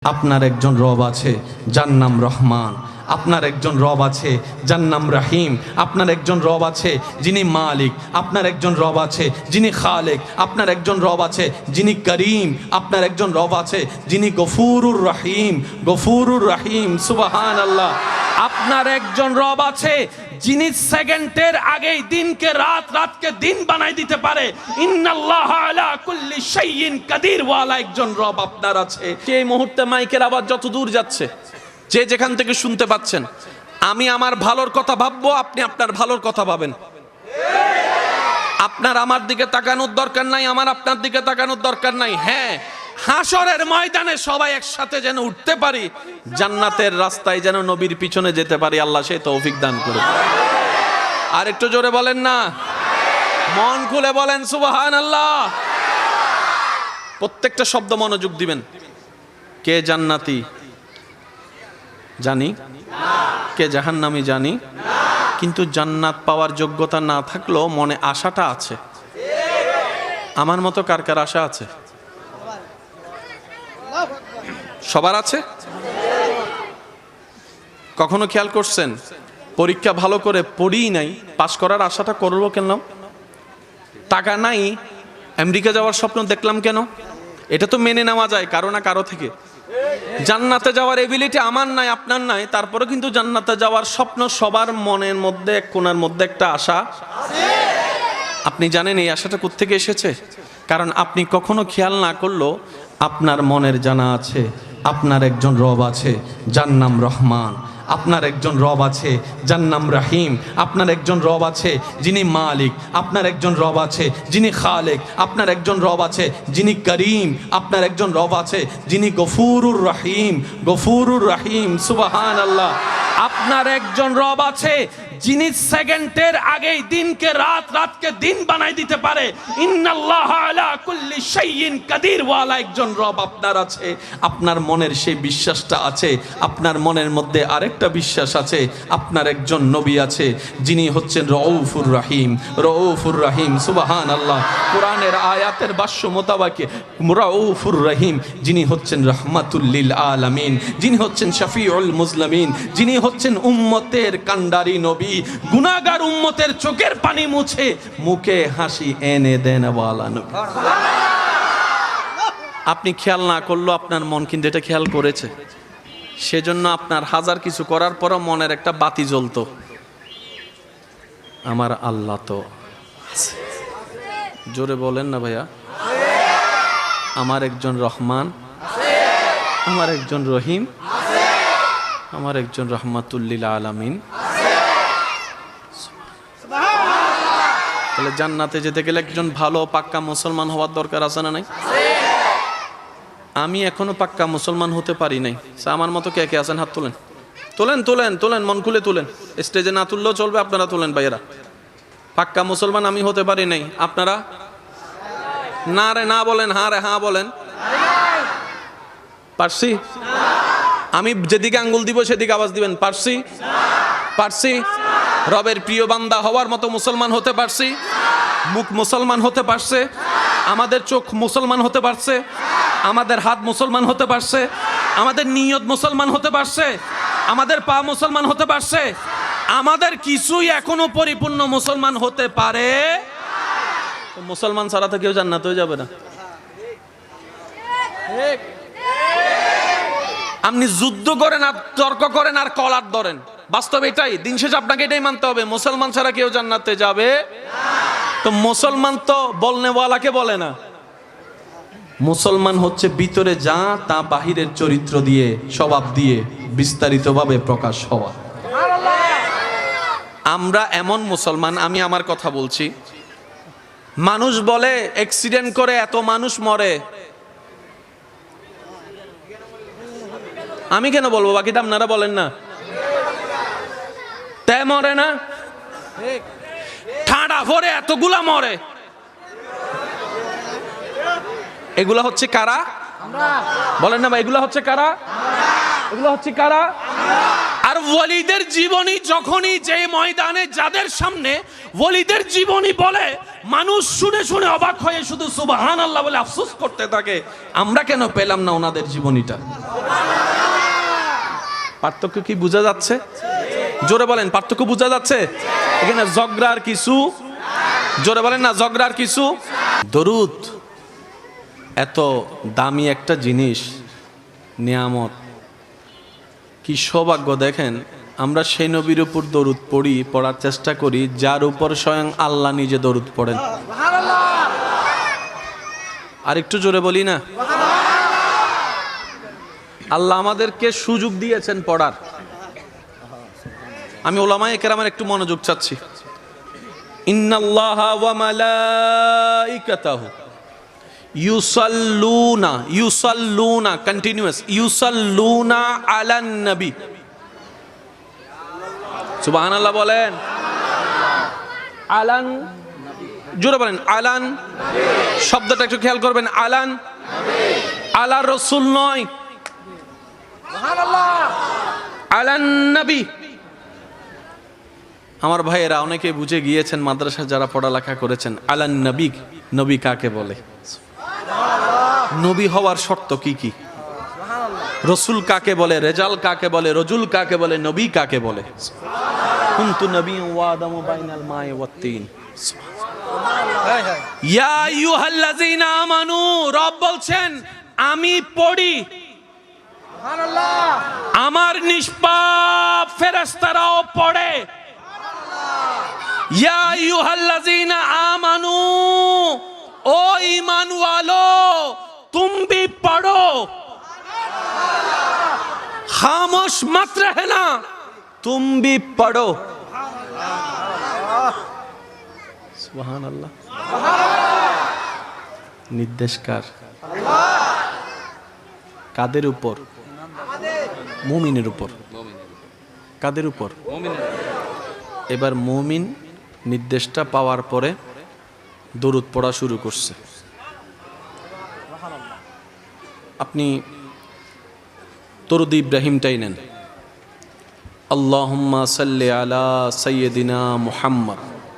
আপনার একজন রব আছে যার নাম রহমান, আপনার একজন রব আছে যার নাম রহিম, আপনার একজন রব আছে যিনি মালিক, আপনার একজন রব আছে যিনি খালেক, আপনার একজন রব আছে যিনি করিম, আপনার একজন রব আছে যিনি গফুরুর রহিম, গফুরুর রহিম, সুবহানাল্লাহ। আপনার একজন রব আছে যিনি সেকেন্ডের আগেই দিনকে রাত, রাতকে দিন বানাই দিতে পারে। ইন্নাল্লাহা আলা কুল্লি শাইইন কাদির ওয়ালা একজন রব আপনার আছে। এই মুহূর্তে মাইকের আওয়াজ যত দূর যাচ্ছে, যে যেখান থেকে শুনতে পাচ্ছেন, আমি আমার ভালোর কথা ভাববো, আপনি আপনার ভালোর কথা ভাবেন। আপনার আমার দিকে তাকানোর দরকার নাই, আমার আপনার দিকে তাকানোর দরকার নাই। হ্যাঁ, হাসরের ময়দানে সবাই একসাথে যেন উঠতে পারি, জান্নাতের রাস্তায় যেন নবীর পিছনে যেতে পারি, আল্লাহ সেই তৌফিক দান করুন। আর একটু জোরে বলেন না, মন খুলে বলেন সুবহানাল্লাহ। প্রত্যেকটা শব্দ মনোযোগ দিবেন। কে জান্নাতি জানি, কে জাহান্নামী জানি, কিন্তু জান্নাত পাওয়ার যোগ্যতা না থাকলেও মনে আশাটা আছে। আমার মতো কার কার আশা আছে? সবার আছে? কখনো খেয়াল করছেন পরীক্ষা ভালো করে পড়ি নাই, পাশ করার আশাটা করবো কেন? টাকা নাই, আমেরিকা যাওয়ার স্বপ্ন দেখলাম কেন? এটা তো মেনে নেওয়া যায় কারো না কারো থেকে। জান্নাতে যাওয়ার এবিলিটি আমার নাই, আপনার নাই, তারপরে কিন্তু জান্নাতে যাওয়ার স্বপ্ন সবার মনের মধ্যে, এক কোণার মধ্যে একটা আশা। আপনি জানেন এই আশাটা কোত্থেকে এসেছে? কারণ আপনি কখনো খেয়াল না করলেও আপনার মনের জানা আছে আপনার একজন রব আছে যার নাম রহমান, আপনার একজন রব আছে যার নাম রহিম, আপনার একজন রব আছে যিনি মালিক, আপনার একজন রব আছে যিনি খালেক, আপনার একজন রব আছে যিনি করিম, আপনার একজন রব আছে যিনি গফুরুর রহিম, গফুরুর রহিম, সুবহানাল্লাহ। আপনার একজন রব আছে যিনি সেকেন্ডের আগেই দিনকে রাত, রাতকে দিন বানাই দিতে পারে। ইন্নাল্লাহা আলা কুল্লি শাইইন কাদির ওয়ালা একজন রব আপনার আছে। আপনার মনের সেই বিশ্বাসটা আছে, আপনার মনের মধ্যে আরেকটা বিশ্বাস আছে, আপনার একজন নবী আছে যিনি হচ্ছেন রউফুর রহিম, রউফুর রহিম, সুবহানাল্লাহ। কোরআনের আয়াতের ভাষ্য মোতাবেক রউফুর রহিম যিনি হচ্ছেন রাহমাতুল লিল আলামিন, যিনি হচ্ছেন শফিউল মুজলিমিন, যিনি হচ্ছেন উম্মতের কান্ডারি নবী, গুনাহগার উম্মতের চোখের পানি মুছে মুখে হাসি এনে দেন ওয়ালা নবী। আপনি খেয়াল না করলেও আপনার মন কিন্তু এটা খেয়াল করেছে। সেজন্য আপনার হাজার কিছু করার পরও মনের একটা বাতি জ্বলতো, আমার আল্লাহ তো আছে। জোরে বলেন না ভাইয়া, আমার একজন রহমান, আমার একজন রহিম, আমার একজন রহমাতুল লিল আলামিন। তাহলে জান্নাতে যেতে গেলে একজন ভালো পাক্কা মুসলমান হওয়ার দরকার আছে না নাই? আমি এখনো পাক্কা মুসলমান হতে পারি নাই। আমার মতো কে কে আছেন? হাত তোলেন, তোলেন, তোলেন, তোলেন, মন খুলে তোলেন। স্টেজে না তুললেও চলবে, আপনারা তোলেন ভাইয়েরা। পাক্কা মুসলমান আমি হতে পারি নাই, আপনারা? না রে না বলেন, হ্যাঁ রে হ্যাঁ বলেন। পারছি? আমি যেদিকে আঙ্গুল দিব সেদিকে আওয়াজ দিবেন। পারছি? পারছি? রবের প্রিয় বান্দা হওয়ার মতো মুসলমান হতে পারছি? মুখ মুসলমান হতে পারছে, আমাদের চোখ মুসলমান হতে পারছে, আমাদের হাত মুসলমান হতে পারছে, আমাদের নিয়ত মুসলমান হতে পারছে, আমাদের পা মুসলমান হতে পারছে, আমাদের কিছুই এখনো পরিপূর্ণ মুসলমান হতে পারে। মুসলমান ছাড়া তো কেউ জান্নাতে যাবে না। আপনি যুদ্ধ করেন আর তর্ক করেন আর কলার ধরেন, বাস্তব এটাই। দিন শেষে আপনাকে এটাই মানতে হবে, মুসলমান ছাড়া কেউ জান্নাতে যাবে তো মুসলমান তো বলনেওয়ালাকে বলে না। মুসলমান হচ্ছে ভিতরে যা তা বাহিরের চরিত্র দিয়ে, স্বভাব দিয়ে বিস্তারিতভাবে প্রকাশ হওয়া। আমরা এমন মুসলমান, আমি আমার কথা বলছি, মানুষ বলে অ্যাক্সিডেন্ট করে এত মানুষ মরে। আমি কেন বলবো, বাকিটা আপনারা বলেন না। তাই মরে না, ঠাডা ভরে এতগুলা মরে। এগুলা হচ্ছে কারা? বলেন না ভাই, এগুলা হচ্ছে কারা? এগুলা হচ্ছে কারা? আর ওয়ালিদের জীবনী যখনই যে ময়দানে, যাদের সামনে ওয়ালিদের জীবনী বলে, মানুষ শুনে শুনে অবাক হয়ে শুধু সুবহানাল্লাহ বলে আফসোস করতে থাকে, আমরা কেন পেলাম না ওনাদের জীবনীটা? পার্থক্য কি বোঝা যাচ্ছে? জোরে বলেন, পার্থক্য বোঝা যাচ্ছে? এখানে ঝগড়ার কিছু, জোরে বলেন না, ঝগড়ার কিছু। দরুদ এত দামি একটা জিনিস, নিয়ামত, কি সৌভাগ্য। দেখেন, আমরা সেই নবীর উপর দরুদ পড়ি, পড়ার চেষ্টা করি যার উপর স্বয়ং আল্লাহ নিজে দরুদ পড়েন। আর একটু জোরে বলি না? আল্লাহ আমাদেরকে সুযোগ দিয়েছেন পড়ার। আমি ওলামায়ে কেরামের একটু মনোযোগ চাচ্ছি। ইন্নাল্লাহা ওয়া মালাইকাতাহু ইউসাল্লুনা কন্টিনিউয়াস ইউসাল্লুনা আলান নবী। সুবহানাল্লাহ বলেন। আলান, জোরে বলেন আলান। শব্দটা একটু খেয়াল করবেন, আলান। আলা রাসূল নয়, আলান নবী। আমার ভাইয়েরা অনেকে বুঝে গিয়েছেন, মাদ্রাসা যারা পড়ালেখা করেছেন, আলান নবী, নবী কাকে বলে, নবী হওয়ার শর্ত কি কি, রসুল কাকে বলে, রেজাল কাকে বলে, রজুল কাকে বলে, নবী কাকে বলে। কুনতু নবিয়্যান ওয়া আদামু বাইনাল মাই ওয়াত তিন। ইয়া আইয়ুহাল্লাযীনা আমানু, রব বলছেন আমি পড়ি, আমার নিষ্পাপ ফেরেশতারাও পড়ে। ইয়া আইয়ুহাল্লাযীনা আমানু, ও ঈমান ওয়ালো तुम भी पढ़ो, खामोश मत रहना, तुम भी पढ़ो। सुभान अल्लाह। নির্দেশকার কাদের উপর? মুমিনের উপর। কাদের উপর? এবার মুমিন নির্দেশটা পাওয়ার পরে দরুদ পড়া শুরু করছে। আপনি দরুদ ইব্রাহিমটাই নেন, আল্লাহুম্মা সাল্লি আলা সাইয়্যিদিনা মুহাম্মদ